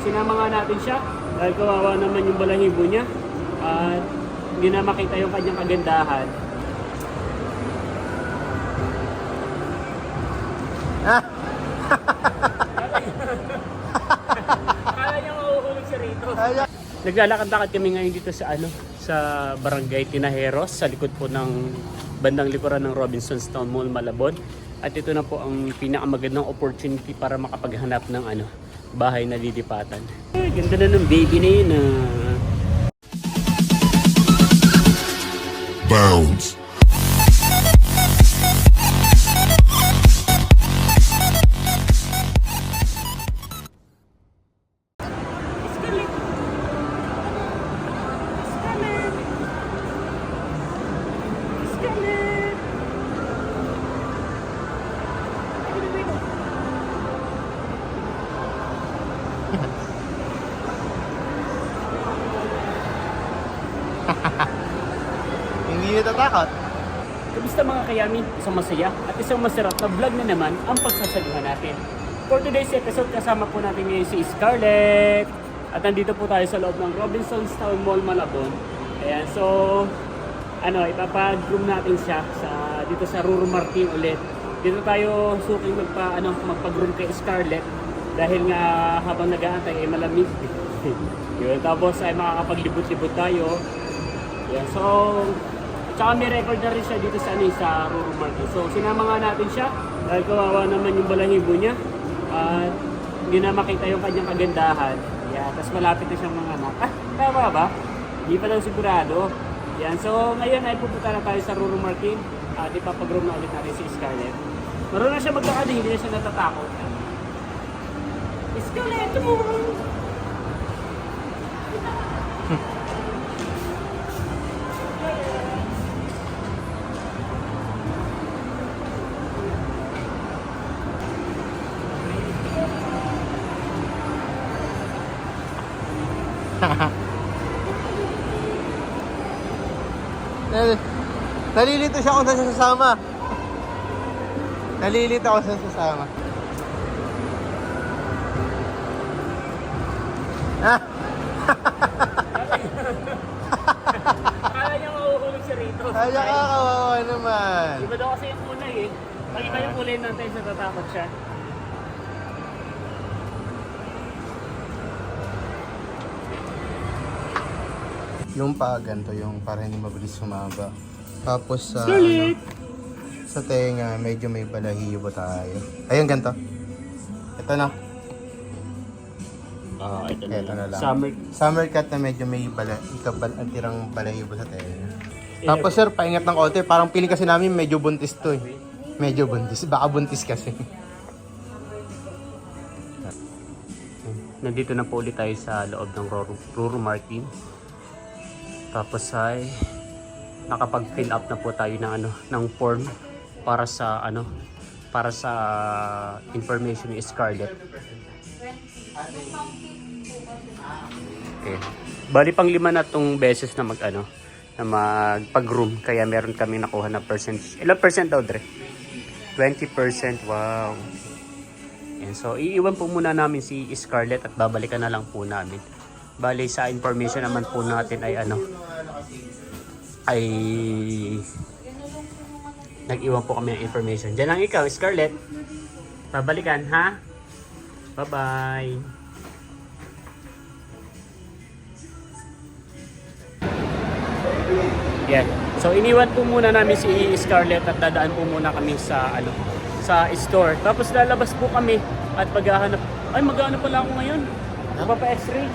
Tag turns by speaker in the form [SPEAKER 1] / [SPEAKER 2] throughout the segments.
[SPEAKER 1] sinama nga natin siya dahil kawawa naman yung balahibo niya at hindi na makita yung kanyang kagandahan. Akala niya mahuhulog siya rito. Naglalakad-lakad kami ngayon dito sa sa Barangay Tinajeros sa likod po ng bandang likuran ng Robinsons Town Mall, Malabon. At ito na po ang pinakamagandang opportunity para makapaghanap ng bahay na lilipatan. Ay, ganda na ng baby na yun.
[SPEAKER 2] Bounce.
[SPEAKER 3] Hindi natatakot.
[SPEAKER 1] Kamusta mga kayami? Isang masaya at isang masarap na vlog na naman ang pagsasaluhan natin. For today's episode, kasama po natin ngayon si Scarlett. At nandito po tayo sa loob ng Robinsons Town Mall, Malabon. Ayan, so ipapag-groom natin siya dito sa Ruru Martin ulit. Dito tayo suking magpag-groom kay Scarlett dahil nga habang nag-aantay ay malamig. Yun, tapos ay makakapaglibot-libot tayo. Yan, so tsaka may record na rin siya dito sa Ruru Martin. So sinama nga natin siya dahil kawawa naman yung balahibo niya at hindi na makita yung kanyang kagandahan. Yan, tapos malapit na siyang mga anak. Tama ba? Hindi pa lang sigurado. Yan, so ngayon ay pupunta na tayo sa Ruru Martin at ipapag-groom na ulit natin si Scarlett. Marunong na siya maglakad, hindi na siya natatakot. Scarlett, come on!
[SPEAKER 3] Nalilito siya kung saan siya sasama. Nalilito ako saan sasama.
[SPEAKER 1] Akala niya mahuhulog siya rito.
[SPEAKER 3] Ay, nakakawawa naman.
[SPEAKER 1] Iba daw kasi yung kulay eh. Pag iba yung kulay natin, natatakot siya.
[SPEAKER 3] Yung paa ganito, yung para hindi mabilis sumaba. Tapos sa sa tenga, medyo may balahibo tayo. Ayun, ganito. Ito na.
[SPEAKER 1] Ito
[SPEAKER 3] Ito na lang.
[SPEAKER 1] Summer.
[SPEAKER 3] Summer cut na medyo may tirang balahibo sa tenga. Tapos sir, paingat ng konti. Parang piling kasi namin medyo buntis to eh. Medyo buntis. Baka buntis kasi.
[SPEAKER 1] Nandito na po ulit tayo sa loob ng Ruru Martin. Tapos ay nakapag-fill up na po tayo ng form para sa information ni Scarlett. Okay. Bali pang 5 na tong beses na magpag-groom, kaya meron kami nakuha na percentage. Ilang percent daw, Dre? 20%. Wow. And so iiwan po muna namin si Scarlett at babalikan na lang po namin. Bali sa information naman po natin ay nag-iwan po kami ng information. Diyan lang ikaw, Scarlett. Babalikan, ha? Bye-bye. Yan. So iniwan po muna namin si Scarlett at dadaan po muna kami sa store. Tapos lalabas po kami at maghahanap. Ay, maghahanap pala ako ngayon. Magpapa-x-ray.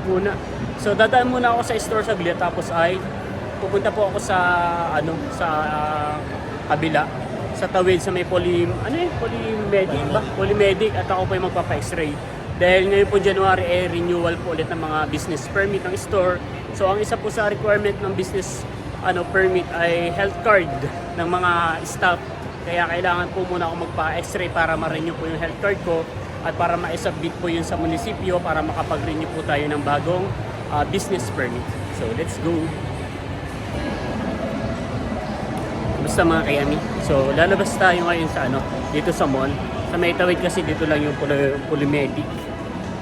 [SPEAKER 1] Muna. So dadaan muna ako sa store saglit, tapos ay pupunta po ako sa kabila sa tawid sa may Polymedic at ako po ay magpapa-x-ray. Dahil ngayon po January renewal po ulit ng mga business permit ng store. So ang isa po sa requirement ng business permit ay health card ng mga staff. Kaya kailangan po muna ako magpa-x-ray para ma-renew po yung health card ko at para ma-submit po yun sa munisipyo para makapag-renew po tayo ng bagong business permit. So let's go! Basta mga kayami. So lalabas tayo ngayon sa dito sa mall. Sa may tawid kasi dito lang yung Polymedic.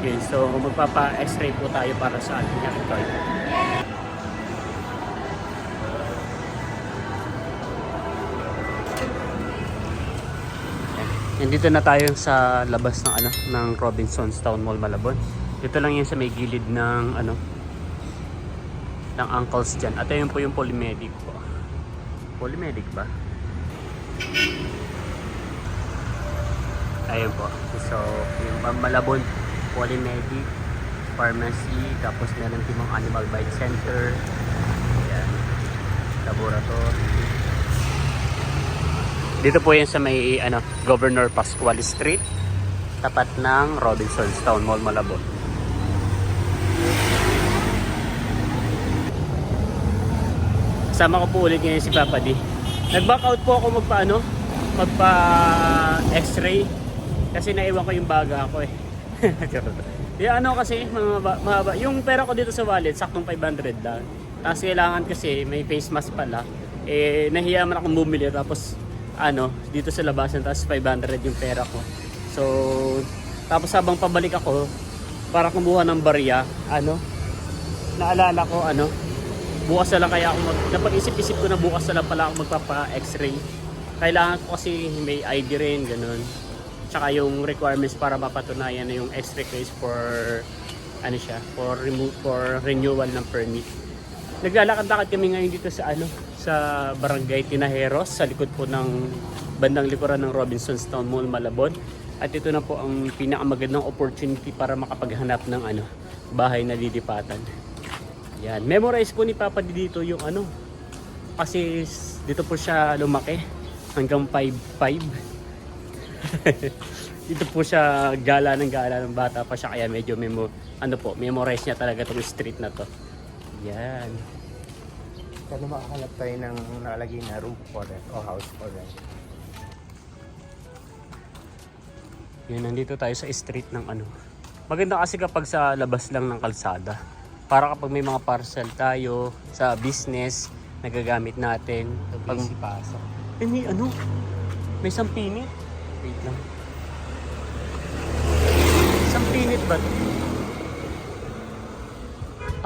[SPEAKER 1] Yun, so magpapa-x-ray po tayo para sa ating record. Nandito na tayo sa labas ng ng Robinsons Town Mall Malabon. Dito lang yun sa may gilid ng ng uncles dyan. At ayun po yung Polymedic po. Polymedic ba? Ayun po. So, yung Malabon Polymedic Pharmacy, tapos meron din mga Animal Bite Center. Ayan. Laboratory. Dito po yan sa may Governor Pascual Street, tapat ng Robinsons Town Mall Malabon. Kasama ko po ulit ngayon si Papa D. Nag-back out po ako magpa-x-ray kasi naiwan ko yung baga ko eh. Yung kasi mahaba. Yung pera ko dito sa wallet, saktong 500 lang. Tapos kailangan kasi may face mask pala. Eh, nahiya man akong bumili tapos dito sa labasan, tapos 500 yung pera ko. So, tapos habang pabalik ako, para kumuha ng barya, naalala ko, bukas na lang kaya ako napag-isip-isip ko na bukas na lang pala ako magpapa-x-ray. Kailangan ko kasi may ID rin, ganun. Tsaka yung requirements para mapatunayan na yung x-ray case for, for renewal ng permit. Naglalakad-lakad kami ngayon dito sa sa Barangay Tinajeros, sa likod po ng bandang likuran ng Robinsons Town Mall Malabon. At ito na po ang pinakamagandang opportunity para makapaghanap ng bahay na lilipatan. Yan, memorize po ni Papa dito yung kasi dito po siya lumaki hanggang 5'5". Dito po siya gala ng bata pa siya, kaya medyo memorize niya talaga itong street na to. Yan.
[SPEAKER 3] Kaya makahanap tayo ng nakalagay na room for rent o house for rent.
[SPEAKER 1] Yun, nandito tayo sa street ng Maganda kasi kapag sa labas lang ng kalsada. Para kapag may mga parcel tayo sa business na gagamit natin. Pag
[SPEAKER 3] pasok.
[SPEAKER 1] may may sampinit. Wait lang. Sampinit ba ito?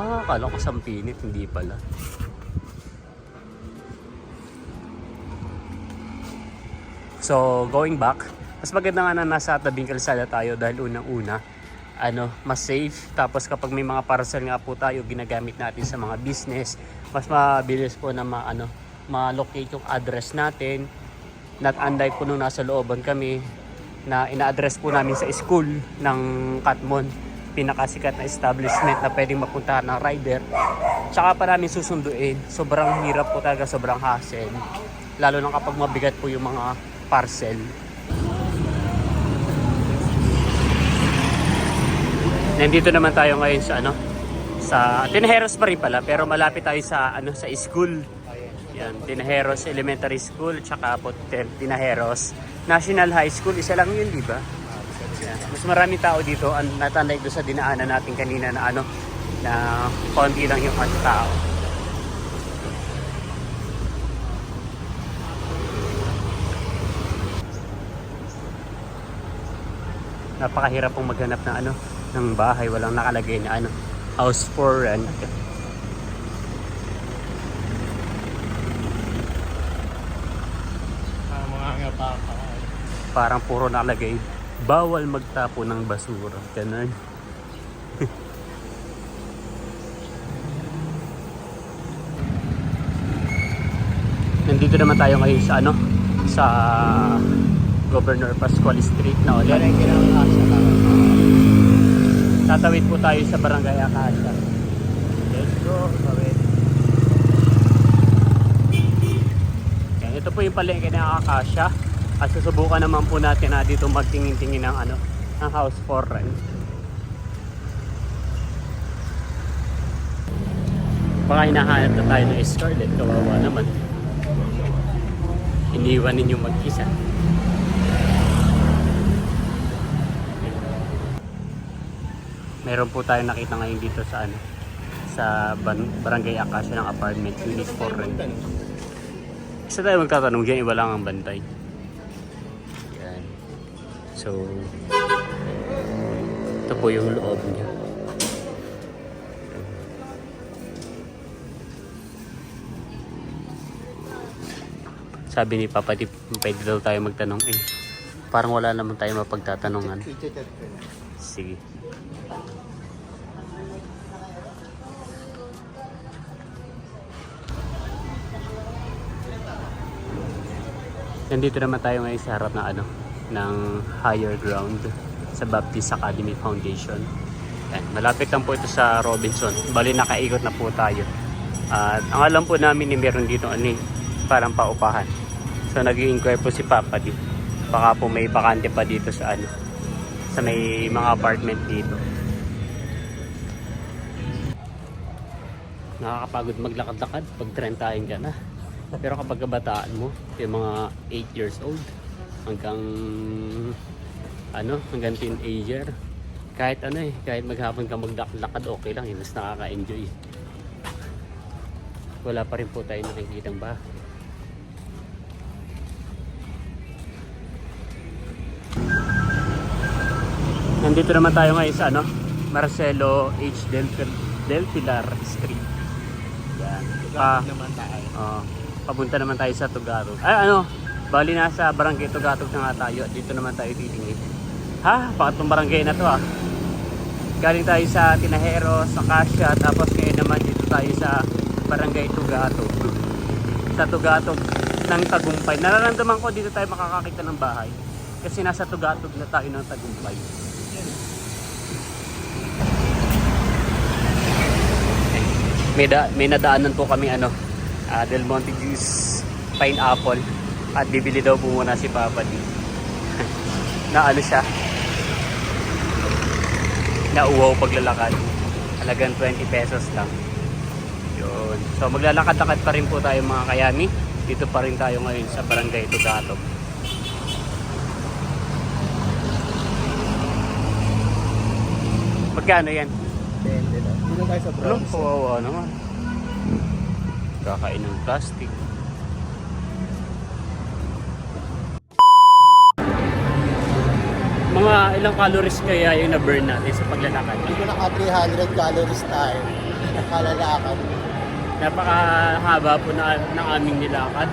[SPEAKER 1] Akala ko sampinit, hindi pala. So, going back, mas maganda nga na nasa tabing kalsada tayo dahil unang-una, mas safe. Tapos kapag may mga parcel nga po tayo ginagamit natin sa mga business, mas mabilis po na ma-locate yung address natin. Not unlike po nung nasa looban kami, na ina-address po namin sa school ng Katmon, pinakasikat na establishment na pwedeng mapuntahan ng rider. Tsaka pa namin susunduin. Sobrang hirap po talaga, sobrang hassle. Lalo na kapag mabigat po yung mga parcel. Nandito naman tayo ngayon sa sa Tinajeros pa rin pala, pero malapit tayo sa sa school. Yan, Tinajeros Elementary School, tsaka po Tinajeros National High School, isa lang yun, di ba? Yan. Mas maraming tao dito, natanday doon sa dinaanan natin kanina na na konti lang yung tao. Napakahirap pong maghanap ng ng bahay, walang nakalagay na house for rent. Parang puro nakalagay bawal magtapo ng basura, ganun. Nandito naman tayo ngayon sa sa Governor Pascual Street na ulit. Tatawid po tayo sa Barangay Acacia. Let's go, tawid. Yan, ito po yung palengke ng Acacia. At susubukan naman po natin na dito magtingin-tingin ng ng house for rent. Baka hinahanap na tayo ng Scarlett, kawawa naman. Iniwan ninyo mag-isa. Meron po tayo nakita ngayon dito sa sa Barangay Acacia ng apartment unit for rent. Isa tayo magtatanong dyan, iba lang ang bantay. Yan. So, Ito po yung loob niya. Sabi ni Papa, di pwede daw tayo magtanong. Eh, parang wala naman tayo mapagtatanungan.
[SPEAKER 3] I-chat ko na.
[SPEAKER 1] Sige. Nandito naman tayo ngayon sa harap ng ng higher ground sa Baptist Academy Foundation. Ayan, malapit lang po ito sa Robinson. Bali nakaikot na po tayo. At ang alam po namin ni meron dito parang paupahan. So nag-i-inquire po si Papa di. Baka po may bakante pa dito sa sa may mga apartment dito. Nakakapagod maglakad-lakad pag 30 ka na. Pero kapag kabataan mo, yung mga 8 years old hanggang hanggang teenager, kahit kahit maghapon ka maglakad, okay lang, mas nakaka-enjoy. Wala pa rin po tayo nakikitang bahay. Nandito naman tayo ngayon sa Marcelo H. Del Pilar Street. Yan.
[SPEAKER 3] naman tayo.
[SPEAKER 1] Papunta naman tayo sa Tugatog. Bali nasa Barangay Tugatog na nga tayo. Dito naman tayo titingin. Pangatlong barangay na to Galing tayo sa Tinahero, sa Cassia, tapos ngayon naman dito tayo sa Barangay Tugatog. Sa Tugatog ng Tagumpay. Nararamdaman ko dito tayo makakakita ng bahay. Kasi nasa Tugatog na tayo ng Tagumpay. May nadaanan po kami Del Monte Juice Pineapple at bibili daw po muna si Papa dito. na siya, na uwaw paglalakad, halagang 20 pesos lang yun. So maglalakad-lakad pa rin po tayo mga kayami. Dito pa rin tayo ngayon sa Barangay Tugatog. Magkano yan?
[SPEAKER 3] Dito tayo sa
[SPEAKER 1] Alam,
[SPEAKER 3] Bronx.
[SPEAKER 1] kawawa naman. Kakain ng plastic. Mga ilang calories kaya yung na-burn natin sa paglalakad?
[SPEAKER 3] Dito naka 300 calories tayo. Nakalalakad.
[SPEAKER 1] Napakahaba po ng aming nilakad.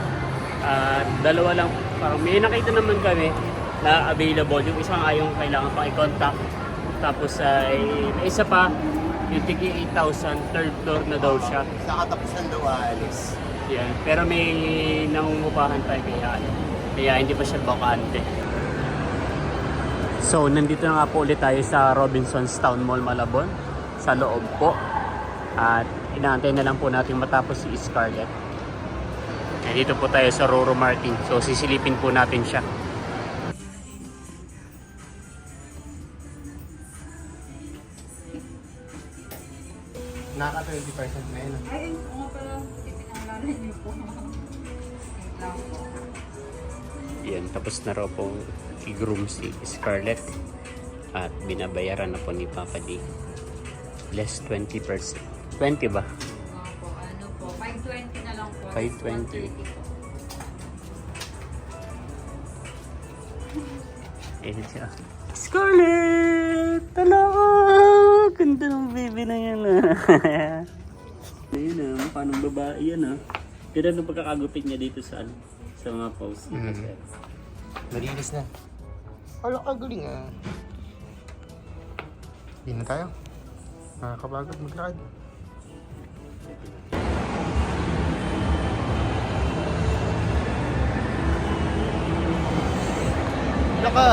[SPEAKER 1] Dalawa lang, parang may nakita naman kami na available. Yung isang yung kailangan pang i-contact. Tapos may isa pa, yung tigi 8,000, third floor na daw siya.
[SPEAKER 3] Sa katapusan daw alis.
[SPEAKER 1] Yan. Pero may nangungupahan tayo kaya hindi pa siya bakante. So, nandito na nga po ulit tayo sa Robinson's Town Mall, Malabon. Sa loob po. At inaantay na lang po natin matapos si Scarlett. Nandito po tayo sa Roro Martin. So, sisilipin po natin siya.
[SPEAKER 3] Naka 20% na yun.
[SPEAKER 2] Ay, oo pala. Ipinalala niyo po.
[SPEAKER 1] Yan, tapos na raw po i-groom si Scarlett. At binabayaran na po ni Papa D. Less 20%. 20 ba?
[SPEAKER 2] Po, 520 na lang po.
[SPEAKER 1] 520. Ayan siya. Scarlett! Talaga! Ganda ng baby na yan Ayun mukha ng babae yan Ganda ng pagkakagupit niya dito sa mga posts niya.
[SPEAKER 3] Nalinis na. Wala ka galing Hindi na tayo. Nakakapagod maglakad. Naka!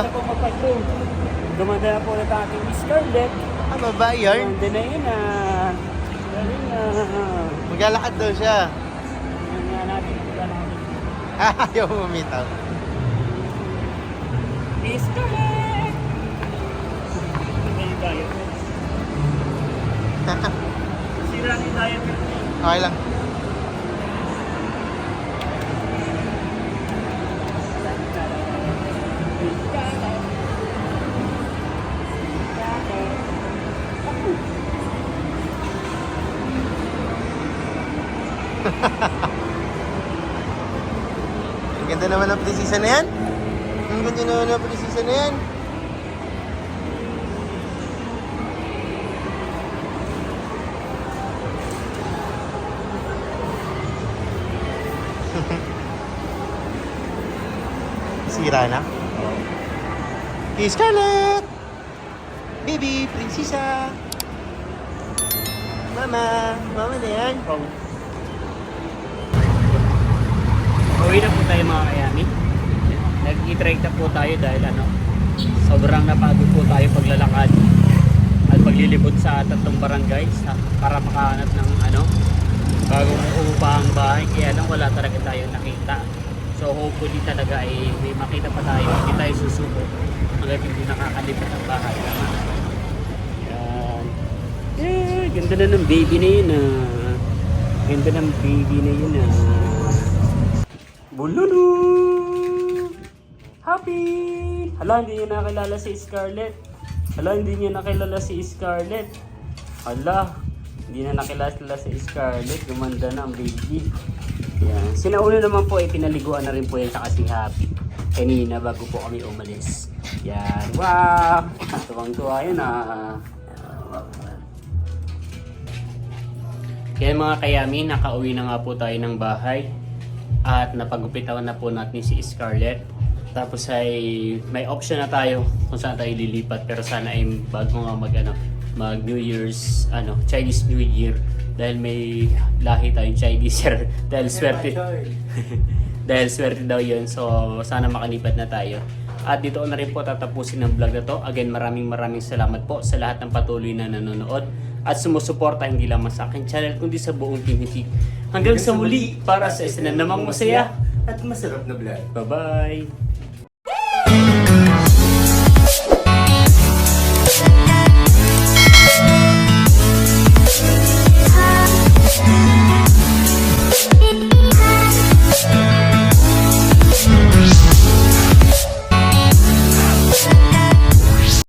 [SPEAKER 1] Gumanda na po ulit ang ating Scarlett.
[SPEAKER 3] Babae yarn.
[SPEAKER 1] Ganda na yun Galing
[SPEAKER 3] Maglalakad daw siya.
[SPEAKER 1] Yan nga natin.
[SPEAKER 3] Ayaw umitaw.
[SPEAKER 1] Scarlett! Sira ni diet.
[SPEAKER 3] Okay lang. Ang ganda naman ng prinsesa na yan. Ang ganda naman ng prinsesa na yan. Sira na? Hey, Scarlett! Baby, prinsesa! Mama! Mama na yan!
[SPEAKER 1] Uwi na po tayo mga kayami. Nag-i-trade na po tayo dahil sobrang napagod po tayo paglalakad at paglilibot sa tatlong barangays para makahanap ng bagong upahang bahay. Kaya lang wala talaga tayo nakita. So hopefully talaga ay may makita pa tayo. Hindi tayo susuko hanggang hindi nakakalipat ang bahay. Yan. Ganda na ng baby na yun Ganda ng baby na yun Bululu! Happy! Hala, hindi niya nakilala si Scarlett. Hala, hindi niya nakilala si Scarlett. Hala, hindi na nakilala si Scarlett. Gumanda na ang baby. Yan. Sinauna naman po ay pinaliguan na rin po yan saka si Happy. Kanina bago po kami umalis. Yan. Wow! Tuwang-tuwa yun Kaya mga kayami, nakauwi na nga po tayo ng bahay. At napagupitawan na po natin si Scarlett. Tapos ay may option na tayo kung saan tayo lilipat. Pero sana ay bago nga mag New Year's, Chinese New Year. Dahil may lahi tayong Chinese dahil swerte. Dahil swerte daw yun. So sana makalipat na tayo. At dito ko na rin po tatapusin ang vlog na to. Again, maraming salamat po sa lahat ng patuloy na nanonood. At sumusuporta hindi lamang sa akin channel kundi sa buong Team Hitik. Hanggang sa muli para sa isa na namang masaya
[SPEAKER 3] at masarap na vlog.
[SPEAKER 1] Bye-bye!